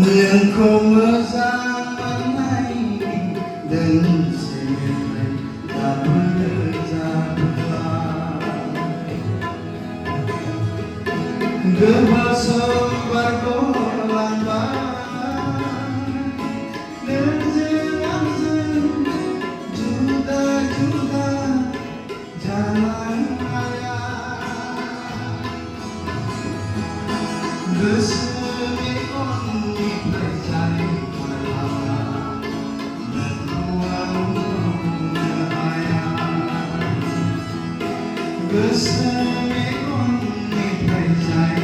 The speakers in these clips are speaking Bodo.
nhưng không ngờ rằngวันไหนเดินเสียไปđã bước ra bersama berkorban dan jenazah juda-juda jalan raya bersemi oni percaya dan ruang cahaya bersemi oni percaya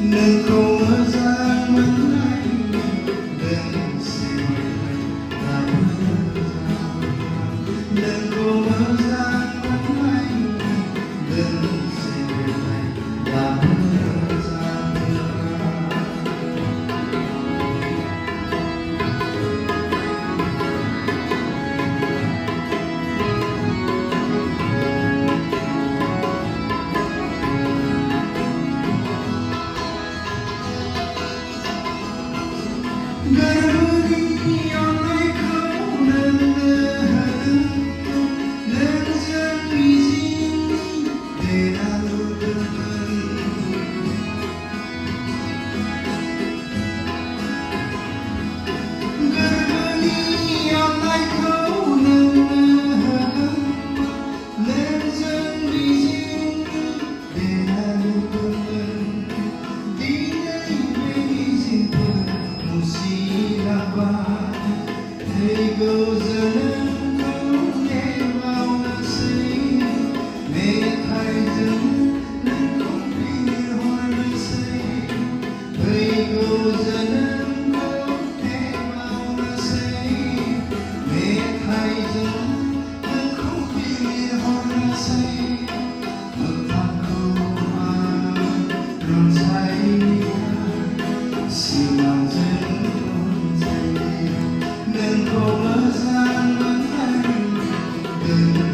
nên không ngờ rằngวันไหนเดินเสียไปđã bước ra nên không ngờ rằngวันไหนเดินเสียไปđã bước ra nên không ngờ rằngวันไหนเดิน